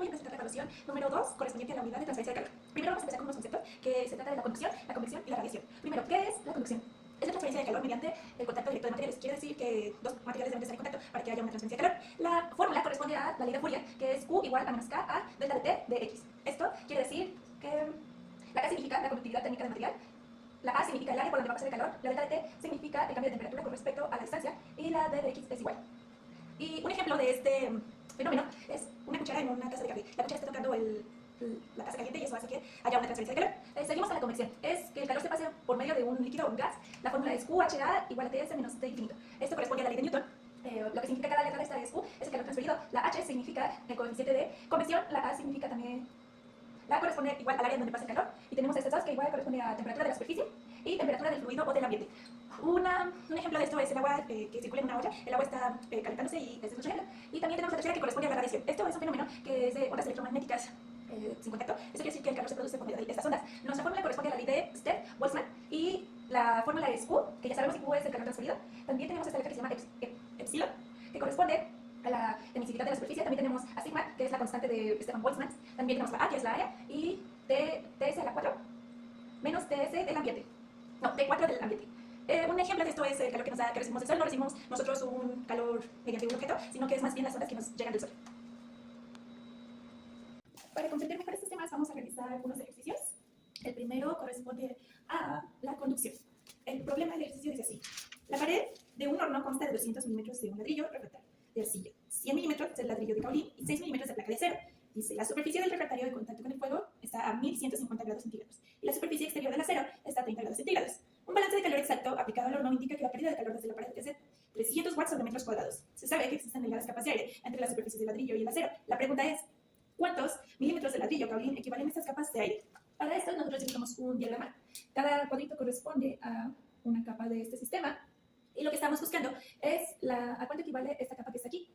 voy a presentar la evaluación número 2 correspondiente a la unidad de transferencia de calor. Primero vamos a empezar con unos conceptos que se trata de la conducción, la convección y la radiación. Primero, ¿qué es la conducción? Es la transferencia de calor mediante el contacto directo de materiales. Quiere decir que dos materiales deben estar en contacto para que haya una transferencia de calor. La fórmula corresponde a la ley de Fourier, que es Q igual a menos K a delta de T de X. Esto quiere decir que la K significa la conductividad térmica del material, la A significa el área por donde va a pasar el calor, la delta de T significa el cambio de temperatura con respecto a la distancia y la D de X es igual. Y un ejemplo de este fenómeno es una cuchara en una taza de café. La cuchara está tocando la taza caliente y eso hace que haya una transferencia de calor. Seguimos a la convección. Es que el calor se pase por medio de un líquido o un gas. La fórmula es QHA igual a TS menos T infinito. Esto corresponde a la ley de Newton. Lo que significa cada letra de esta es Q, es el calor transferido. La H significa el coeficiente de convección. La A significa también... La A corresponde igual al área donde pasa el calor. Y tenemos estas dos que igual corresponde a temperatura de la superficie y temperatura del fluido o del ambiente. Un ejemplo de esto es el agua que circula en una olla. El agua está calentándose y este es nuestro ejemplo. Y también tenemos la tercera que corresponde a la radiación. Esto es un fenómeno que es de ondas electromagnéticas sin contacto. Esto quiere decir que el calor se produce por medio de estas ondas. Nuestra fórmula corresponde a la ley de Stern-Boltzmann y la fórmula es Q, que ya sabemos que Q es el calor transferido. También tenemos esta letra que se llama epsilon, que corresponde a la emisividad de la superficie. También tenemos a sigma, que es la constante de Stefan-Boltzmann. También tenemos la A, que es la área, y TS a la 4 menos TS del ambiente. No, T4 del ambiente. Un ejemplo de esto es el calor que nos da que recibimos del sol. No recibimos nosotros un calor mediante un objeto, sino que es más bien las ondas que nos llegan del sol. Para comprender mejor estos temas vamos a realizar algunos ejercicios. El primero corresponde a la conducción. El problema del ejercicio dice así. La pared de un horno consta de 200 milímetros de un ladrillo refractario de arcilla, 100 milímetros del ladrillo de caolín y 6 milímetros de placa de acero. Dice, la superficie del refractario de contacto con el fuego está a 1150 grados centígrados y la superficie exterior del acero está a 30 grados centígrados. Un balance de calor exacto aplicado al horno indica que la pérdida de calor desde la pared es de 300 watts sobre metros cuadrados. Se sabe que existen delgadas capas de aire entre las superficies del ladrillo y el acero. La pregunta es, ¿cuántos milímetros de ladrillo caolín equivalen a estas capas de aire? Para esto nosotros dibujamos un diagrama. Cada cuadrito corresponde a una capa de este sistema y lo que estamos buscando es a cuánto equivale esta capa que está aquí.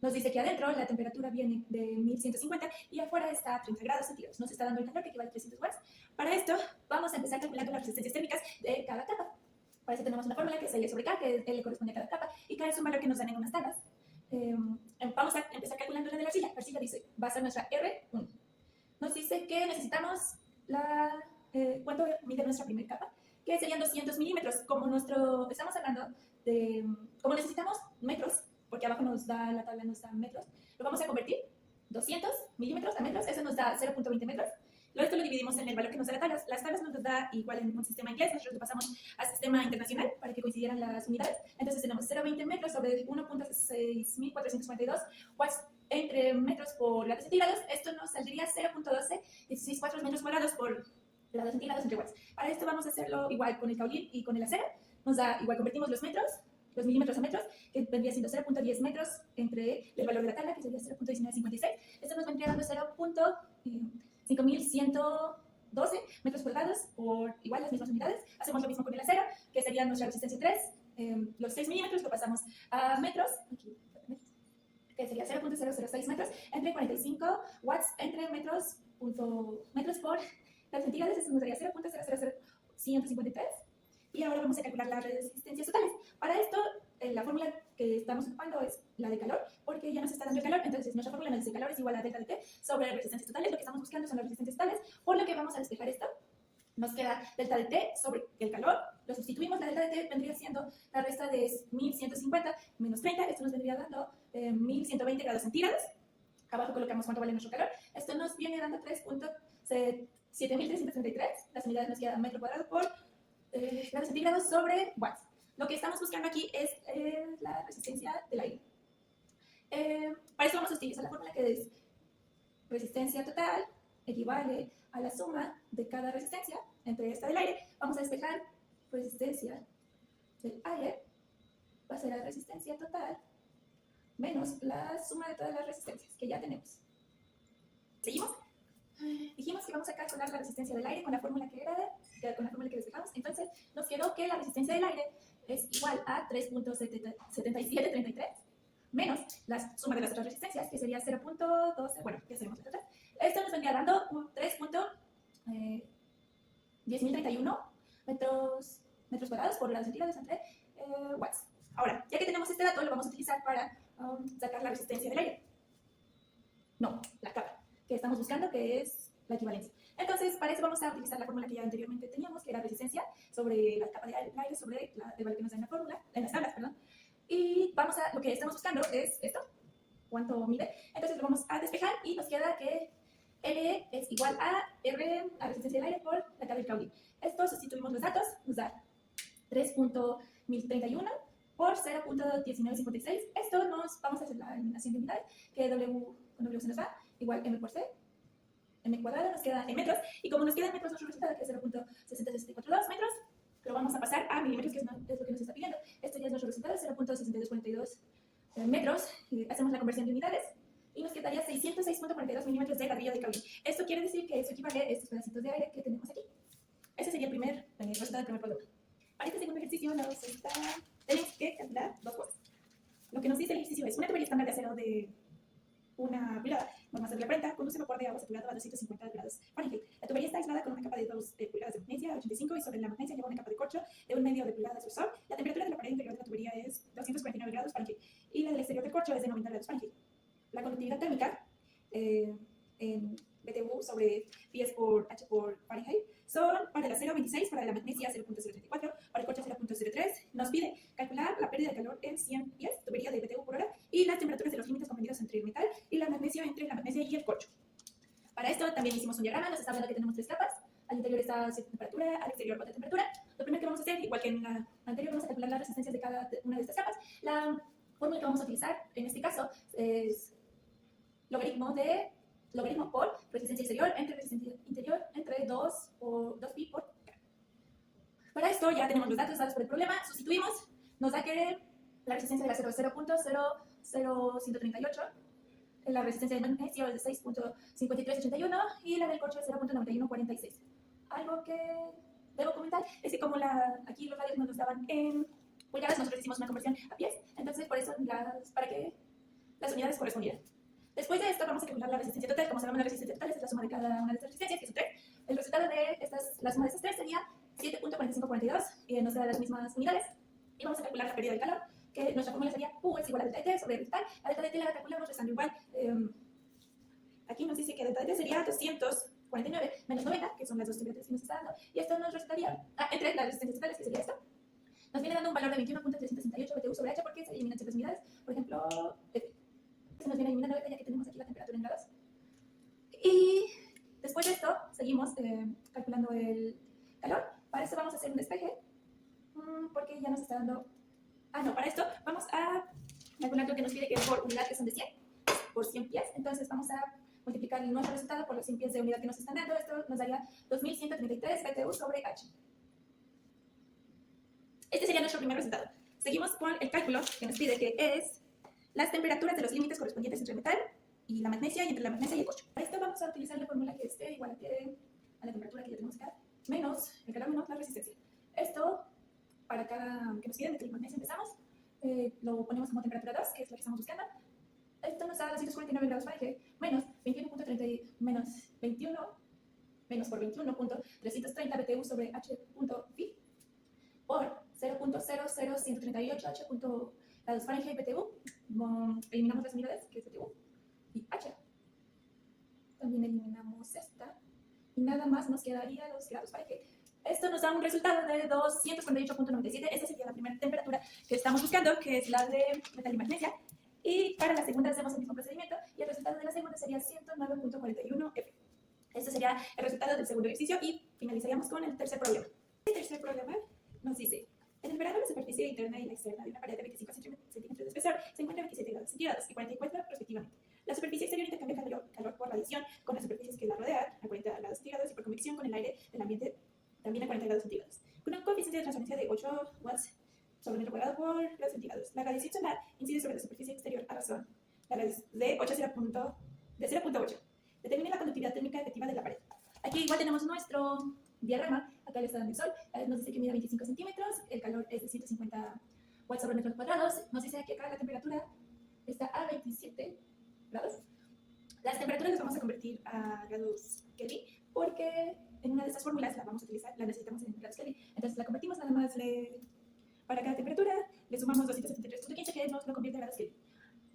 Nos dice que adentro la temperatura viene de 1150 y afuera está a 30 grados centígrados. Nos está dando el calor que equivale a 300 watts. Para esto vamos a empezar calculando las resistencias térmicas de cada capa. Para eso tenemos una fórmula que es L sobre K, que L corresponde a cada capa, y K es un valor que nos dan en unas tablas. Vamos a empezar calculando la de la arcilla. La arcilla dice, va a ser nuestra R1. Nos dice que necesitamos cuánto mide nuestra primera capa, que serían 200 milímetros. Como estamos hablando de, como necesitamos metros, porque abajo nos da, la tabla nos da metros, lo vamos a convertir 200 milímetros a metros, eso nos da 0.20 metros. Luego esto lo dividimos en el valor que nos da la tabla. Las tablas nos da igual en un sistema inglés, nosotros lo pasamos al sistema internacional para que coincidieran las unidades. Entonces tenemos 0.20 metros sobre 1.6442 watts entre metros por grados centígrados. Esto nos saldría 0.1216 metros cuadrados por grados centígrados entre watts. Para esto vamos a hacerlo igual con el caolín y con el acero. Nos da igual, convertimos los milímetros a metros, que vendría siendo 0.10 metros entre el valor de la tabla, que sería 0.1956. Esto nos vendría dando 0.5112 metros cuadrados por igual las mismas unidades. Hacemos lo mismo con el acero, que sería nuestra resistencia 3. Los 6 milímetros lo pasamos a metros, que sería 0.006 metros entre 45 watts entre metros por grados centígrados. Eso nos daría 0.000153. Y ahora vamos a calcular las resistencias totales. Para esto, la fórmula que estamos ocupando es la de calor, porque ya nos está dando el calor. Entonces, nuestra fórmula nos dice calor es igual a delta de T sobre resistencias totales. Lo que estamos buscando son las resistencias totales, por lo que vamos a despejar esto. Nos queda delta de T sobre el calor. Lo sustituimos, la delta de T vendría siendo la resta de 1150 menos 30. Esto nos vendría dando 1120 grados centígrados. Abajo colocamos cuánto vale nuestro calor. Esto nos viene dando 3.7333. Las unidades nos quedan metro cuadrado por grados centígrados sobre watts. Lo que estamos buscando aquí es la resistencia del aire. Para eso vamos a utilizar la fórmula que es resistencia total equivale a la suma de cada resistencia entre esta del aire. Vamos a despejar resistencia del aire, va a ser la resistencia total menos la suma de todas las resistencias que ya tenemos. ¿Seguimos? Dijimos que vamos a calcular la resistencia del aire con la fórmula que con la fórmula que despejamos. Entonces nos quedó que la resistencia del aire es igual a 3.7733 menos la suma de las otras resistencias, que sería 0.12, bueno, ya sabemos las otras. Esto nos vendría dando 3.10031 metros cuadrados por grados centígrados entre watts. Ahora, ya que tenemos este dato, lo vamos a utilizar para sacar la resistencia del aire. No, la capa. que estamos buscando, que es la equivalencia. Entonces, para eso vamos a utilizar la fórmula que ya anteriormente teníamos, que era resistencia sobre la capa de aire sobre el valor que nos da en la fórmula, en las tablas, perdón. Y lo que estamos buscando es esto, cuánto mide. Entonces lo vamos a despejar y nos queda que L es igual a R, la resistencia del aire, por la tabla de Crowley. Esto, sustituimos los datos, nos da 3.1031 por 0.1956. Esto vamos a hacer la eliminación de unidades, que W con W se nos va, igual M por C. M cuadrado nos queda en metros, y como nos queda en metros nuestro resultado, que es 0.60642 metros, lo vamos a pasar a milímetros, que es lo que nos está pidiendo. Esto ya es nuestro resultado, 0.6242 metros. Hacemos la conversión de unidades y nos quedaría 606.42 milímetros de ladrillo de Crowley. Esto quiere decir que eso equivale a estos pedacitos de aire que tenemos aquí. Ese sería el primer resultado del primer problema. Para este segundo ejercicio tenemos que calcular dos cosas. Lo que nos dice el ejercicio es una tubería estándar de acero de una pulgada, vamos a hacer la cuenta, con un vapor de agua saturado a 250 grados Fahrenheit. La tubería está aislada con una capa de 2 pulgadas de magnesia, 85, y sobre la magnesia lleva una capa de corcho de 1/2 de pulgada de espesor. La temperatura de la pared interior de la tubería es 249 grados Fahrenheit y la del exterior del corcho es de 90 grados Fahrenheit. La conductividad térmica en BTU sobre pies por H por Fahrenheit son para el acero 26, para la magnesia 0.034, para el corcho 0.03. Nos pide calcular la pérdida de calor en 100 pies, tubería de BTU por hora, y las temperaturas de los límites comprendidos entre el metal y la magnesia, entre la magnesia y el corcho. Para esto también hicimos un diagrama, nos está hablando que tenemos 3 capas. Al interior está cierta temperatura, al exterior otra temperatura. Lo primero que vamos a hacer, igual que en la anterior, vamos a calcular las resistencias de cada una de estas capas. La fórmula que vamos a utilizar en este caso es logaritmo por resistencia exterior entre resistencia interior entre 2pi por K. Para esto ya tenemos los datos dados por el problema, sustituimos, nos da que la resistencia del acero es 0.00138, la resistencia del magnesio es de 6.5381 y la del corcho es 0.9146. Algo que debo comentar es que como aquí los radios nos daban en pulgadas, nosotros hicimos una conversión a pies, entonces por eso para que las unidades correspondieran. Después de esto vamos a calcular la resistencia total. Como sabemos, la resistencia total es la suma de cada una de estas resistencias, que son 3. El resultado de la suma de estas 3 sería 7.4542, y nos da las mismas unidades. Y vamos a calcular la pérdida de calor, que nuestra fórmula sería Q es igual a delta de T sobre delta. La delta de T la calculamos restando igual. Aquí nos dice que delta de T sería 249 menos 90, que son las dos temperaturas que nos está dando. Y esto nos resultaría, entre las resistencias totales, que sería esto, nos viene dando un valor de 21.368 BTU sobre H, porque se eliminan ciertas unidades. Por ejemplo, se nos viene eliminando ya que tenemos aquí la temperatura en grados. Y después de esto, seguimos calculando el calor. Para esto vamos a hacer un despeje, porque ya nos está dando... para esto vamos a calcular lo que nos pide, que es por unidad, que son de 100, por 100 pies. Entonces vamos a multiplicar nuestro resultado por los 100 pies de unidad que nos están dando. Esto nos daría 2133 BTU sobre H. Este sería nuestro primer resultado. Seguimos con el cálculo que nos pide, que es las temperaturas de los límites correspondientes entre el metal y la magnesia, y entre la magnesia y el corcho. Para esto vamos a utilizar la fórmula que esté igual a la temperatura que ya tenemos acá, menos el calor menos la resistencia. Esto, para cada que nos piden, desde la magnesia empezamos, lo ponemos como temperatura 2, que es la que estamos buscando. Esto nos da 249 grados Fahrenheit, menos 21.30, menos por 21.330 BTU sobre H.Phi, por 0.00138 H. Grados Fahrenheit BTU. Eliminamos las unidades, que es BTU y H. También eliminamos esta y nada más nos quedaría los grados Fahrenheit. Esto nos da un resultado de 248.97. Esta sería la primera temperatura que estamos buscando, que es la de metal y magnesia. Y para la segunda hacemos el mismo procedimiento y el resultado de la segunda sería 109.41 F. Este sería el resultado del segundo ejercicio y finalizaríamos con el tercer problema. El tercer problema nos dice: en el verano, la superficie interna y la externa de una pared de 25 centímetros de espesor se encuentra a 27 grados centígrados y 44 respectivamente. La superficie exterior intercambia calor por radiación con las superficies que la rodean a 40 grados centígrados y por convección con el aire del ambiente también a 40 grados centígrados. Con un coeficiente de transferencia de 8 watts sobre metro cuadrado por grados centígrados. La radiación solar incide sobre la superficie exterior a razón de 0.8. Determine la conductividad térmica efectiva de la pared. Aquí igual tenemos nuestro diagrama. Acá le está dando el sol, nos dice que mide 25 centímetros, el calor es de 150 watts sobre metros cuadrados, nos dice que acá la temperatura está a 27 grados. Las temperaturas las vamos a convertir a grados Kelvin, porque en una de estas fórmulas la vamos a utilizar, la necesitamos en grados Kelvin, entonces la convertimos nada más, para cada temperatura le sumamos 273.15, que nos lo convierte en grados Kelvin.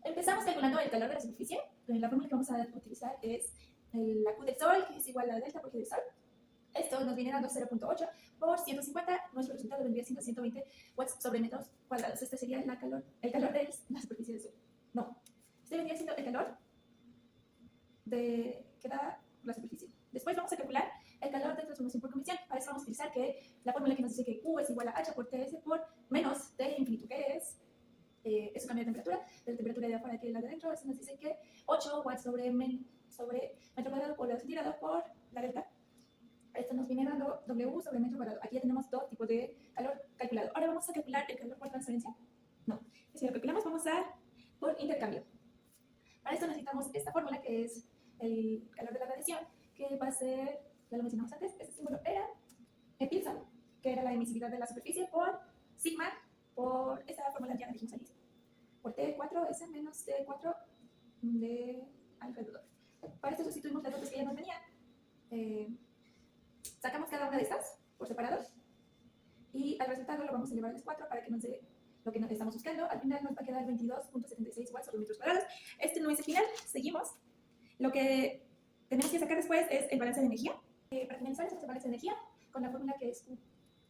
Empezamos calculando el calor de la superficie. La fórmula que vamos a utilizar es la Q del Sol, que es igual a la delta por G del Sol. Esto nos viene dando 0.8 por 150. Nuestro resultado vendría siendo 120 watts sobre metros cuadrados. Este sería el calor de la superficie del Sol. No, este vendría siendo el calor que da la superficie. Después vamos a calcular el calor de transformación por convección. Para eso vamos a utilizar la fórmula que nos dice que Q es igual a H por TS por menos T infinito, que es un cambio de temperatura, de la temperatura de afuera que la de adentro. Eso nos dice que 8 watts sobre metro cuadrado por grado centígrado por la delta. Esto nos viene dando W sobre metro cuadrado. Aquí ya tenemos dos tipos de calor calculado. Ahora vamos a calcular el calor por transferencia. No, si lo calculamos vamos a por intercambio. Para esto necesitamos esta fórmula que es el calor de la radiación, que va a ser, ya lo mencionamos antes, este símbolo era Pilson, que era la emisividad de la superficie, por sigma, por esta fórmula ya la dijimos ahí, por T4S menos T4 de alrededor. Para esto sustituimos las dos que ya nos venían. Sacamos cada una de estas por separado y al resultado lo vamos a elevar a 4 para que nos dé lo que estamos buscando. Al final nos va a quedar 22.76 watts sobre metros cuadrados. Este no es el final, seguimos. Lo que tenemos que sacar después es el balance de energía. Para finalizar, hacemos el balance de energía con la fórmula que es Q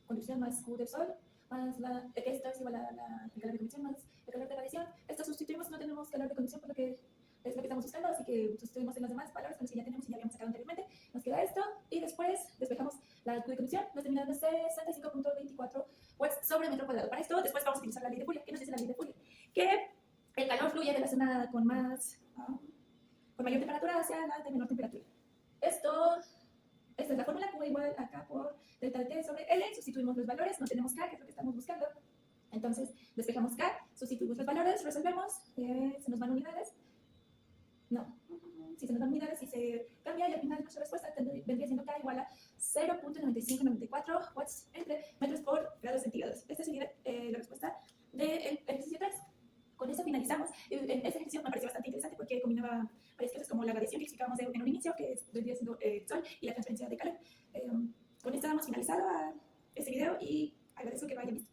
conducción más Q del Sol, más que esto es igual a el calor de conducción más el calor de radiación. Esto sustituimos, no tenemos calor de conducción por lo que es lo que estamos buscando, así que sustituimos en los demás valores con los que ya tenemos y ya habíamos sacado anteriormente. Nos queda esto y después despejamos la Q de conducción, nos termina dando 65.24 watts sobre metro cuadrado. Para esto, después vamos a utilizar la ley de Fourier. ¿Qué nos dice la ley de Fourier? Que el calor fluye de la zona con mayor temperatura hacia la de menor temperatura. Esta es la fórmula, Q igual a K por delta T sobre L. Sustituimos los valores, no tenemos K, que es lo que estamos buscando. Entonces, despejamos K, sustituimos los valores, resolvemos, se nos van unidades. No, si se nos dan unidades y se cambia, y al final nuestra respuesta vendría siendo K igual a 0.9594 watts entre metros por grados centígrados. Esta sería la respuesta del ejercicio 3. Con eso finalizamos. Este ejercicio me pareció bastante interesante porque combinaba varias cosas como la radiación que explicábamos en un inicio, que vendría siendo el Sol, y la transferencia de calor. Con esto hemos finalizado este video y agradezco que lo hayan visto.